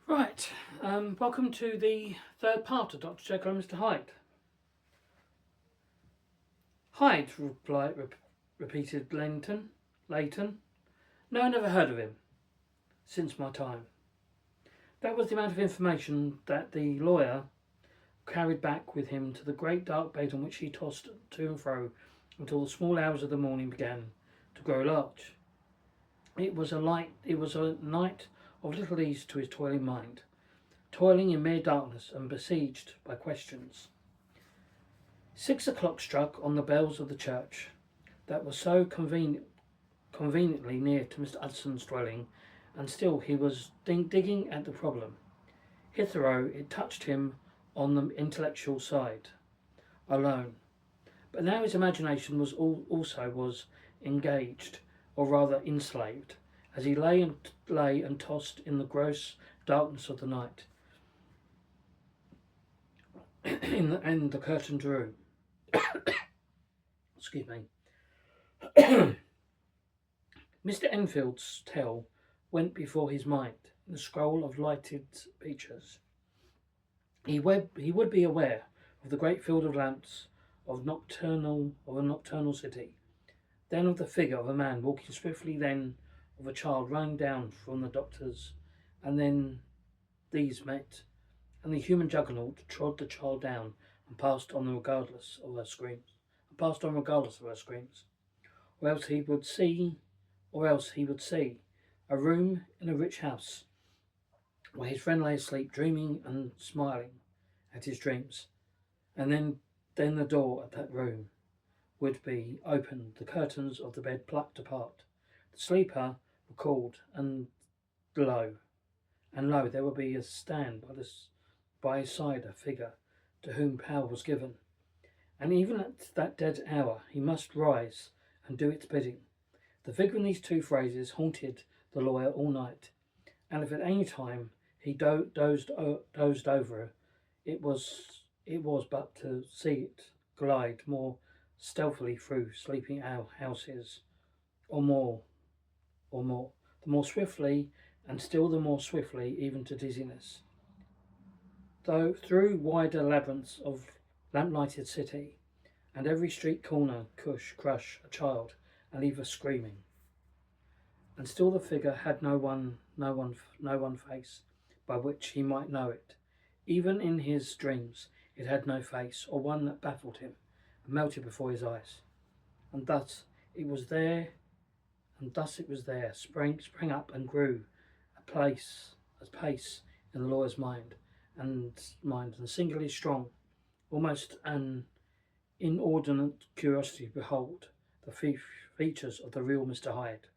Right, welcome to the third part of Dr. Jekyll and Mr Hyde. Hyde, repeated Leighton. No, I never heard of him. Since my time. That was the amount of information that the lawyer carried back with him to the great dark bed on which he tossed to and fro until the small hours of the morning began to grow large. It was a night of little ease to his toiling mind, toiling in mere darkness and besieged by questions. 6 o'clock struck on the bells of the church that was so conveniently near to Mr. Udson's dwelling, and still he was digging at the problem. Hitherto it touched him on the intellectual side alone, but now his imagination was engaged, or rather enslaved, as he lay and tossed in the gross darkness of the night. And the curtain drew. Excuse me. Mr. Enfield's tale went before his mind in the scroll of lighted features. He would be aware of the great field of lamps of a nocturnal city, then of the figure of a man walking swiftly, then of a child running down from the doctor's, and then these met, and the human juggernaut trod the child down and passed on regardless of her screams. Or else he would see a room in a rich house where his friend lay asleep, dreaming and smiling at his dreams. And then the door of that room would be opened, the curtains of the bed plucked apart, the sleeper recalled, and lo, there would be a stand by his side a figure to whom power was given. And even at that dead hour he must rise and do its bidding. The figure in these two phrases haunted the lawyer all night, and if at any time he dozed over, it was but to see it glide more stealthily through sleeping houses, or more, the more swiftly, and still the more swiftly, even to dizziness. Though through wider labyrinths of lamp-lighted city, and every street corner crush a child and leave her screaming. And still the figure had no one face by which he might know it. Even in his dreams it had no face, or one that baffled him and melted before his eyes. And thus it was there, sprang up and grew a pace in the lawyer's mind, and singularly strong, almost an inordinate curiosity to behold the features of the real Mr. Hyde.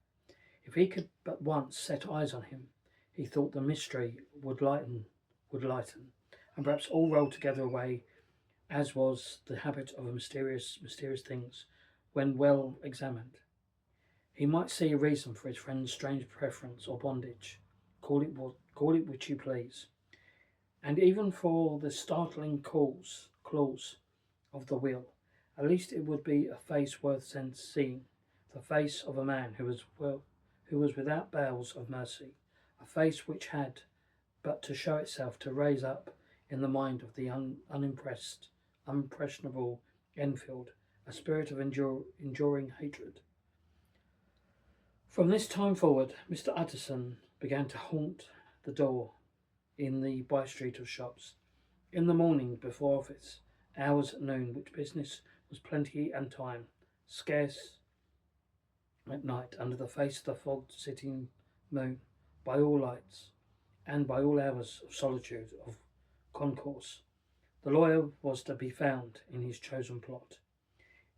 If he could but once set eyes on him, he thought the mystery would lighten, and perhaps all roll together away, as was the habit of mysterious things when well examined. He might see a reason for his friend's strange preference or bondage, call it which you please, and even for the startling clause of the will. At least it would be a face worth seeing, the face of a man who was without bowels of mercy, a face which had but to show itself to raise up in the mind of the unimpressionable Enfield a spirit of enduring hatred. From this time forward, Mr. Utterson began to haunt the door in the by-street of shops. In the morning, before office hours, at noon, which business was plenty and time, scarce at night, under the face of the fogged sitting moon, by all lights, and by all hours of solitude, of concourse, the lawyer was to be found in his chosen plot.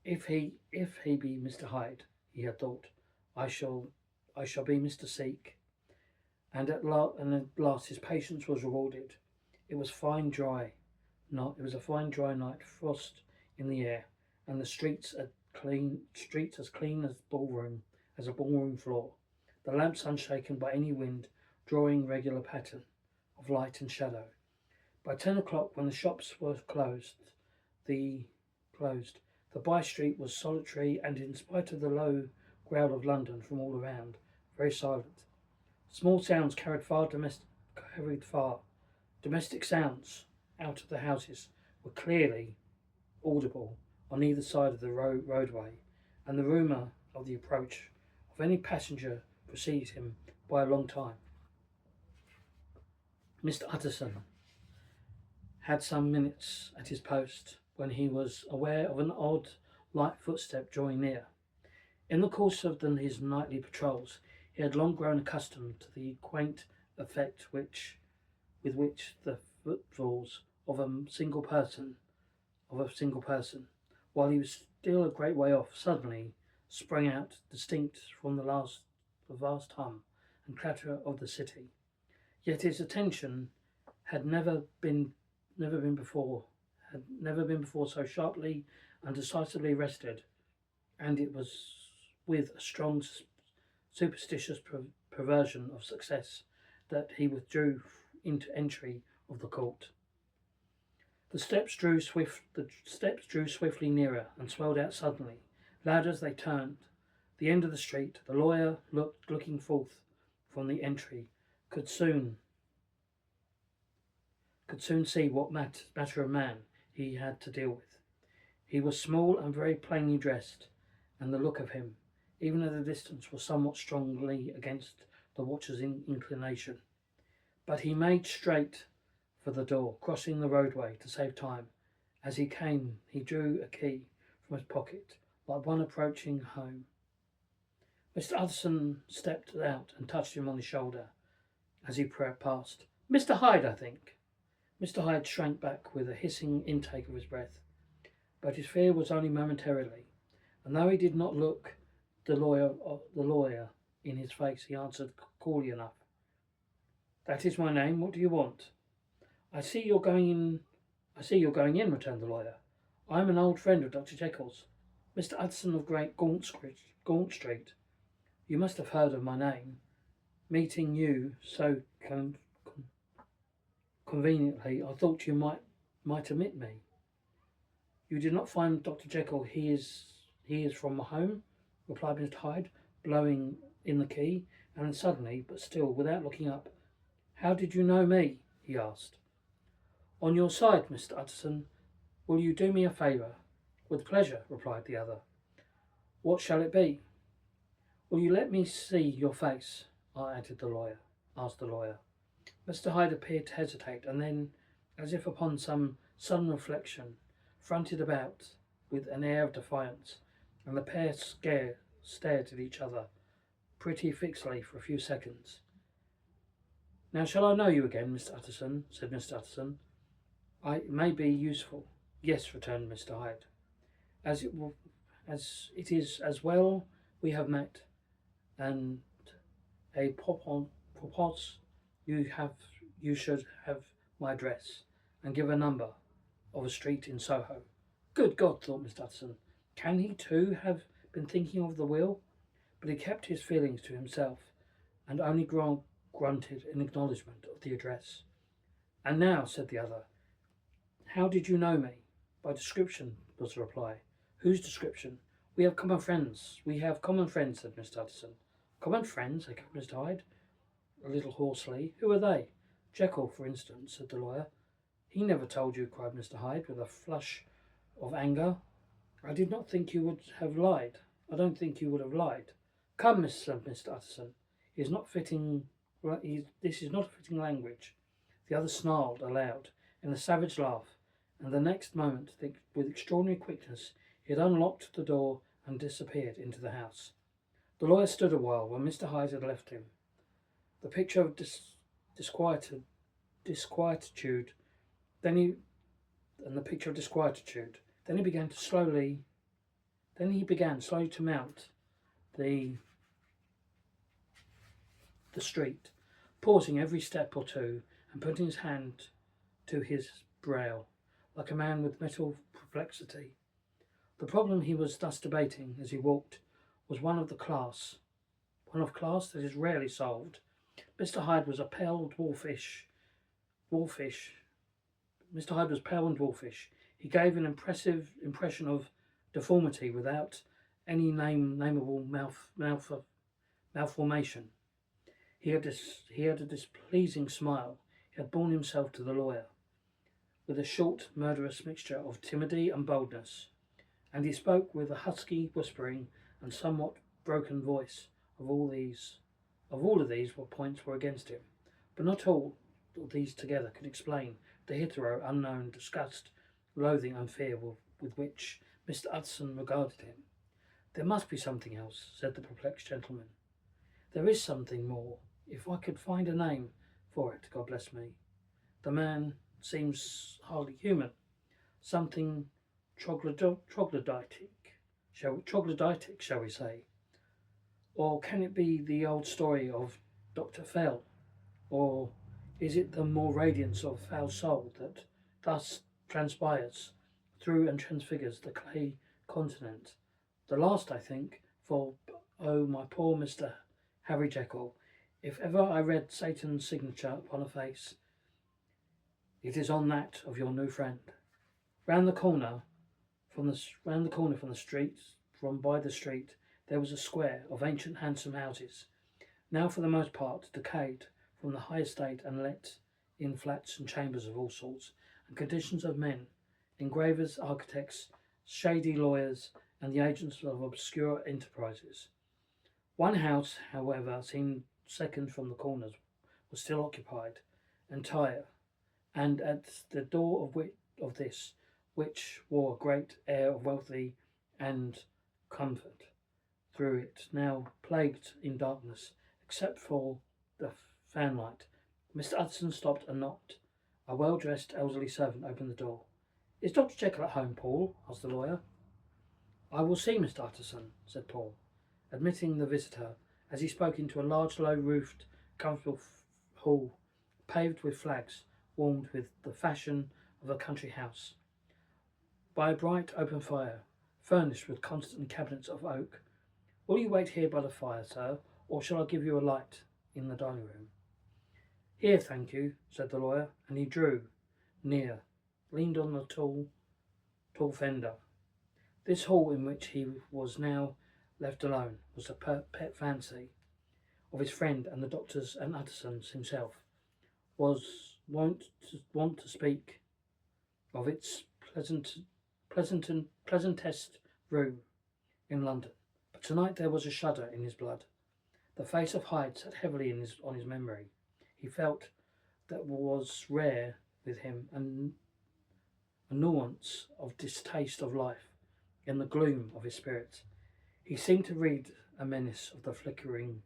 If he be Mr. Hyde, he had thought, I shall be Mr. Seek. And at last his patience was rewarded. It was a fine dry night, frost in the air, and the streets as clean as a ballroom floor. The lamps unshaken by any wind, drawing regular pattern of light and shadow. By 10 o'clock, when the shops were closed, the by-street was solitary, and in spite of the low growl of London from all around, very silent. Small sounds carried carried far. Domestic sounds out of the houses were clearly audible on either side of the roadway, and the rumour of the approach of any passenger preceded him by a long time. Mr. Utterson had some minutes at his post when he was aware of an odd, light footstep drawing near. In the course of his nightly patrols, he had long grown accustomed to the quaint effect with which the footfalls of a single person, while he was still a great way off, suddenly sprang out distinct from the vast hum and clatter of the city. Yet his attention had never been before so sharply and decisively rested, and it was with a strong superstitious perversion of success that he withdrew into entry of the court. The steps drew swiftly nearer and swelled out suddenly, loud as they turned the end of the street. The lawyer, looking forth from the entry, could soon see what matter of man he had to deal with. He was small and very plainly dressed, and the look of him, even at a distance, was somewhat strongly against the watcher's inclination. But he made straight for the door, crossing the roadway to save time. As he came, he drew a key from his pocket, like one approaching home. Mr. Utterson stepped out and touched him on the shoulder as he passed. "Mr. Hyde, I think." Mr. Hyde shrank back with a hissing intake of his breath, but his fear was only momentarily, and though he did not look the lawyer in his face, he answered coolly enough. "That is my name. What do you want?" I see you're going in, returned the lawyer. "I am an old friend of Dr. Jekyll's, Mr. Utterson of Great Gaunt Street. You must have heard of my name. Meeting you so conveniently, I thought you might omit me." "You did not find Dr. Jekyll. He is from home," replied Mr. Hyde, blowing in the key, and then suddenly, but still without looking up, "How did you know me?" he asked. "On your side, Mr. Utterson. Will you do me a favour?" "With pleasure," replied the other. "What shall it be?" "Will you let me see your face?" asked the lawyer. Mr. Hyde appeared to hesitate, and then, as if upon some sudden reflection, fronted about with an air of defiance, and the pair stared at each other pretty fixedly for a few seconds. "Now shall I know you again, Mr. Utterson?" said Mr. Utterson. "It may be useful." "Yes," returned Mr. Hyde. As it is as well we have met, and a propos, you should have my address, and give a number of a street in Soho." Good God, thought Mr. Utterson, can he too have been thinking of the will? But he kept his feelings to himself, and only grunted in acknowledgment of the address. "And now," said the other, "how did you know me?" "By description," was the reply. "Whose description?" We have common friends, said Mr. Utterson. "Common friends?" echoed Mr. Hyde, a little hoarsely. "Who are they?" "Jekyll, for instance," said the lawyer. "He never told you," cried Mr. Hyde, with a flush of anger. "I did not think you would have lied. I don't think you would have lied." "Come, Mr. Utterson, this is not fitting language." The other snarled aloud in a savage laugh, and the next moment, with extraordinary quickness, he had unlocked the door and disappeared into the house. The lawyer stood a while when Mr. Hyde had left him. The picture of disquietude. Then he began slowly to mount the street, pausing every step or two and putting his hand to his brow, like a man with mental perplexity. The problem he was thus debating as he walked was one of class that is rarely solved. Mr. Hyde was pale and dwarfish. He gave an impression of deformity without any nameable malformation. He had a displeasing smile. had borne himself to the lawyer, with a short, murderous mixture of timidity and boldness, and he spoke with a husky, whispering, and somewhat broken voice. Of all of these, what points were against him, but not all of these together could explain the hitherto unknown disgust, loathing, and fear with which Mr. Utterson regarded him. There must be something else, said the perplexed gentleman. There is something more. If I could find a name for it, God bless me. The man seems hardly human. Something troglodytic, shall we say? Or can it be the old story of Dr. Fell? Or is it the more radiance of foul soul that thus transpires through and transfigures the clay continent? The last, I think, for, oh, my poor Mr. Harry Jekyll, if ever I read Satan's signature upon a face, it is on that of your new friend. Round the corner from the street, by the street, there was a square of ancient handsome houses, now for the most part decayed from the high estate and let in flats and chambers of all sorts and conditions of men, engravers, architects, shady lawyers, and the agents of obscure enterprises. One house, however, seemed second from the corners, was still occupied, entire, and at the door of this, which wore a great air of wealthy and comfort, through it, now plagued in darkness, except for the fanlight. Mr. Utterson stopped and knocked. A well-dressed elderly servant opened the door. Is Dr. Jekyll at home, Paul? Asked the lawyer. I will see Mr. Utterson, said Paul, admitting the visitor, as he spoke into a large, low-roofed, comfortable hall, paved with flags, warmed with the fashion of a country house, by a bright open fire, furnished with constant cabinets of oak. Will you wait here by the fire, sir, or shall I give you a light in the dining room? Here, thank you, said the lawyer, and he drew near, leaned on the tall fender. This hall in which he was now left alone was a pet fancy of his friend and the doctor's and Utterson's himself, was wont to speak of its pleasantest room in London. But tonight there was a shudder in his blood. The face of Hyde sat heavily on his memory. He felt that was rare with him, and a nuance of distaste of life in the gloom of his spirit. He seemed to read a menace of the flickering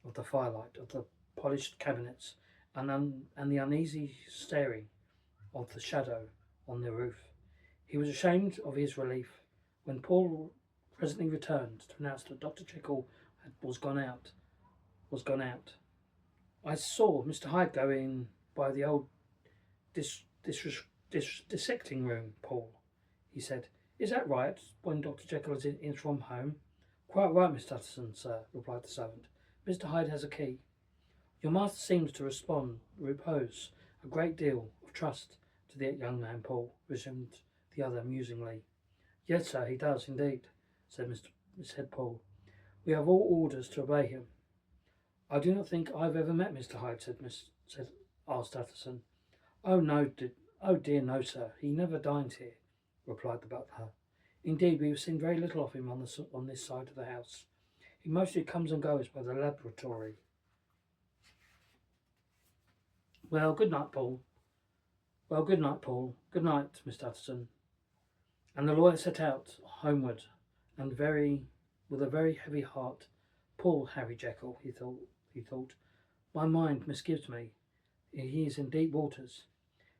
of the firelight, of the polished cabinets, and the uneasy staring of the shadow on the roof. He was ashamed of his relief when Paul presently returned to announce that Dr. Jekyll was gone out. I saw Mr. Hyde go in by the old dissecting room, Paul, he said. Is that right, when Dr. Jekyll is in from home? Quite right, Mr. Utterson, sir, replied the servant. Mr. Hyde has a key. Your master seems to repose a great deal of trust to the young man, Paul, resumed the other musingly. Yes, sir, he does indeed, said Paul. We have all orders to obey him. I do not think I've ever met Mr. Hyde, asked Utterson. Oh dear, no, sir. He never dines here, replied the butler. Indeed, we have seen very little of him on this side of the house. He mostly comes and goes by the laboratory. Well, good night, Paul. Good night, Mr. Utterson. And the lawyer set out homeward, and with a very heavy heart. Poor Harry Jekyll, he thought. My mind misgives me. He is in deep waters.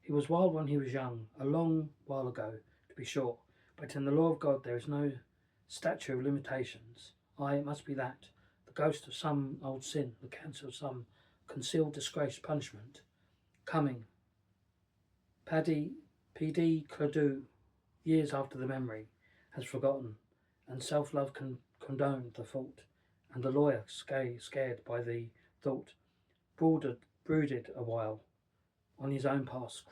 He was wild when he was young, a long while ago, to be sure, but in the law of God there is no statute of limitations. It must be that, the ghost of some old sin, the cancer of some concealed disgrace punishment, coming, P.D. Claddu, years after the memory has forgotten, and self-love condoned the fault, and the lawyer, scared by the thought, brooded a while on his own past,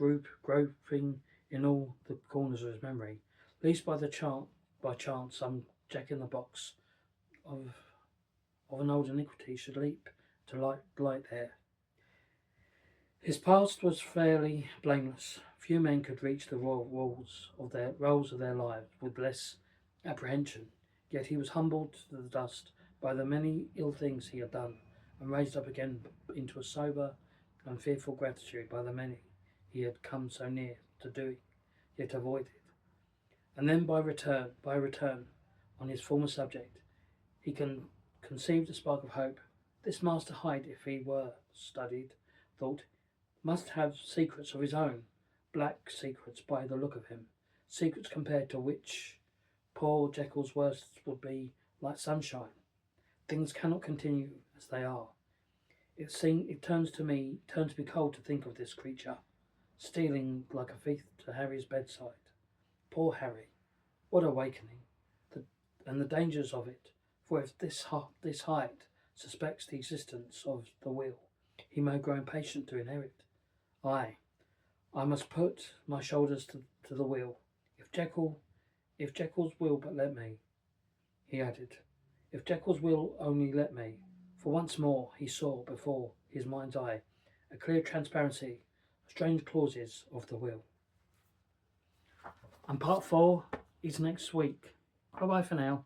groping in all the corners of his memory, lest by chance some jack-in-the-box of an old iniquity should leap to light there. His past was fairly blameless. Few men could reach the roles of their lives with less apprehension. Yet he was humbled to the dust by the many ill things he had done, and raised up again into a sober and fearful gratitude by the many he had come so near to doing, yet avoided. And then by return, on his former subject, he conceived a spark of hope. This Master Hyde, if he were studied, thought, must have secrets of his own, black secrets by the look of him, secrets compared to which poor Jekyll's worst would be like sunshine. Things cannot continue as they are. It turns me cold to think of this creature, stealing like a thief to Harry's bedside. Poor Harry, what awakening, and the dangers of it. For if this Hyde suspects the existence of the will, he may grow impatient to inherit. I must put my shoulders to the wheel. If Jekyll's will but let me, he added, if Jekyll's will only let me, for once more he saw before his mind's eye a clear transparency of strange clauses of the will. And part 4 is next week. Bye bye for now.